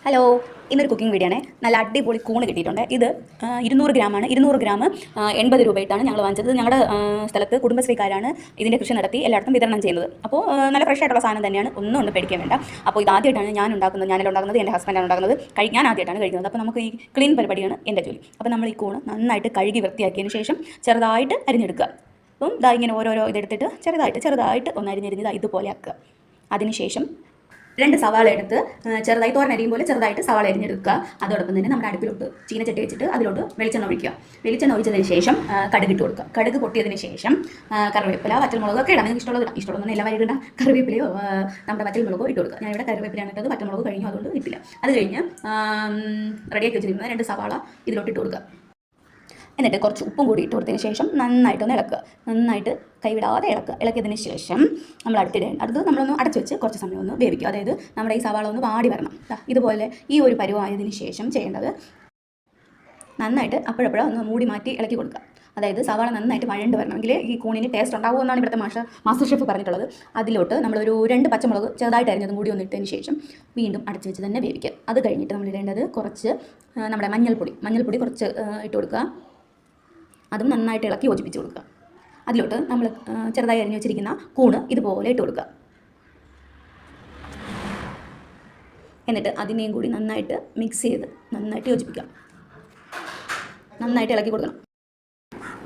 Hello, ഇന്നൊരു cooking video ആണ്. നല്ല അടിപൊളി കൂണ് കിട്ടിയിട്ടുണ്ട്. ഇത് 200 ഗ്രാമാണ്. 200 ഗ്രാം 80 രൂപയായിട്ടാണ് ഞങ്ങൾ വാങ്ങിച്ചത്. ഞങ്ങളുടെ സ്ഥലത്ത് കുടുംബശ്രീക്കാരാണ് ഇതിൻ്റെ കൃഷി നടത്തി എല്ലായിടത്തും വിതരണം ചെയ്യുന്നത്. അപ്പോൾ നല്ല ഫ്രഷ് ആയിട്ടുള്ള സാധനം തന്നെയാണ്, ഒന്നും പേടിക്കാൻ വേണ്ട. അപ്പോൾ ഇത് ആദ്യമായിട്ടാണ് ഞാനെല്ലാം ഉണ്ടാക്കുന്നത്, എൻ്റെ ഹസ്ബൻഡാണ് ഉണ്ടാക്കുന്നത്. ഞാൻ ആദ്യമായിട്ടാണ് കഴിക്കുന്നത്. അപ്പോൾ നമുക്ക് ഈ ക്ലീൻ പരിപാടിയാണ് എൻ്റെ ജോലി. അപ്പോൾ നമ്മൾ ഈ കൂണ് നന്നായിട്ട് കഴുകി വൃത്തിയാക്കിയതിന് ശേഷം ചെറുതായിട്ട് അരിഞ്ഞെടുക്കുക. അപ്പം ഇതാ ഇങ്ങനെ ഓരോരോ ഇതെടുത്തിട്ട് ചെറുതായിട്ട് ഒന്ന് അരിഞ്ഞിരുന്നത് ഇതുപോലെ ആക്കുക. അതിനുശേഷം 2 സവാള എടുത്ത് ചെറുതായി തോരനരിയും പോലെ ചെറുതായിട്ട് സവാള അരിഞ്ഞെടുക്കുക. അതോടൊപ്പം തന്നെ നമ്മുടെ അടുപ്പിലോട്ട് ചീനച്ചട്ടി വെച്ചിട്ട് അതിലോട്ട് വെളിച്ചെണ്ണ ഒഴിക്കുക. വെളിച്ചെണ്ണ ഒഴിച്ചതിന് ശേഷം കടുക് ഇട്ട് കൊടുക്കുക. കടുക് പൊട്ടിയതിന് ശേഷം കറിവേപ്പില, വറ്റൽമുളക് ഒക്കെ ഇടാം. നിങ്ങൾക്ക് ഇഷ്ടമുള്ളതൊന്നും എല്ലാ വരും ഇടാം. കറിവേപ്പിലയോ നമ്മുടെ വറ്റൽമുളകോ ഇട്ട് കൊടുക്കുക. ഞാനിവിടെ കറിവേപ്പിലാണ് ഇട്ടത്, വറ്റൽമുളക് കഴിഞ്ഞു, അതുകൊണ്ട് ഇട്ടില്ല. അത് കഴിഞ്ഞ് റെഡിയാക്കി വെച്ചിരിക്കുന്ന 2 സവാള ഇതിലോട്ട് ഇട്ട് കൊടുക്കുക. എന്നിട്ട് കുറച്ച് ഉപ്പും കൂടി ഇട്ട് കൊടുത്തതിന് ശേഷം നന്നായിട്ടൊന്ന് ഇളക്കുക. നന്നായിട്ട് കൈവിടാതെ ഇളക്കിയതിന് ശേഷം നമ്മൾ അടുത്ത് നമ്മളൊന്ന് അടച്ചു വെച്ച് കുറച്ച് സമയം ഒന്ന് വേവിക്കുക. അതായത് നമ്മുടെ ഈ സവാള ഒന്ന് വാടി വരണം. ഇതുപോലെ ഈ ഒരു പരുവായതിന് ശേഷം ചെയ്യേണ്ടത് നന്നായിട്ട് അപ്പോഴപ്പോഴും ഒന്ന് മൂടി മാറ്റി ഇളക്കി കൊടുക്കുക. അതായത് സവാള നന്നായിട്ട് വഴണ്ട് വരണമെങ്കിൽ ഈ കൂണിന് ടേസ്റ്റ് ഉണ്ടാവും എന്നാണ് ഇവിടുത്തെ മാസ്റ്റർ ഷെഫ് പറഞ്ഞിട്ടുള്ളത്. അതിലോട്ട് നമ്മളൊരു 2 പച്ചമുളക് ചെറുതായിട്ട് അരിഞ്ഞതും കൂടി ഒന്ന് ഇട്ടതിന് ശേഷം വീണ്ടും അടച്ചു വെച്ച് തന്നെ വേവിക്കുക. അത് കഴിഞ്ഞിട്ട് നമ്മൾ ഇടേണ്ടത് കുറച്ച് നമ്മുടെ മഞ്ഞൾപ്പൊടി കുറച്ച് ഇട്ട് കൊടുക്കുക. അതും നന്നായിട്ട് ഇളക്കി യോജിപ്പിച്ച് കൊടുക്കുക. അതിലോട്ട് നമ്മൾ ചെറുതായി അരിഞ്ഞു വെച്ചിരിക്കുന്ന കൂണ് ഇതുപോലെ ഇട്ട് കൊടുക്കുക. എന്നിട്ട് അതിനെയും കൂടി നന്നായിട്ട് മിക്സ് ചെയ്ത് നന്നായിട്ട് യോജിപ്പിക്കുക. നന്നായിട്ട് ഇളക്കി കൊടുക്കണം.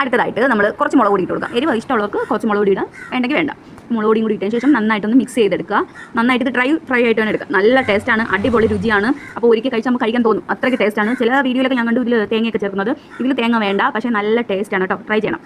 അടുത്തതായിട്ട് നമ്മൾ കുറച്ച് മുളക് പൊടി ഇട്ട് കൊടുക്കുക. എരിവ് ഇഷ്ടമുള്ളവർക്ക് കുറച്ച് മുളക് പൊടി ഇടാം, വേണ്ടെങ്കിൽ വേണ്ട. മുളക് പൊടിയും കൂടി ഇട്ടതിന് ശേഷം നന്നായിട്ടൊന്ന് മിക്സ് ചെയ്തെടുക്കുക. നന്നായിട്ട് ഇത് ഫ്രൈ ആയിട്ട് തന്നെ എടുക്കുക. നല്ല ടേസ്റ്റാണ്, അടിപൊളി രുചിയാണ്. അപ്പോൾ ഒരിക്കൽ കഴിച്ചാൽ നമുക്ക് കഴിക്കാൻ തോന്നും, അത്രയ്ക്ക് ടേസ്റ്റാണ്. ചില വീഡിയോയിലൊക്കെ ഞാൻ കണ്ടു ഇതിൽ തേങ്ങയൊക്കെ ചേർക്കുന്നത്. ഇതിൽ തേങ്ങ വേണ്ട, പക്ഷേ നല്ല ടേസ്റ്റാണ് കേട്ടോ. ട്രൈ ചെയ്യണം.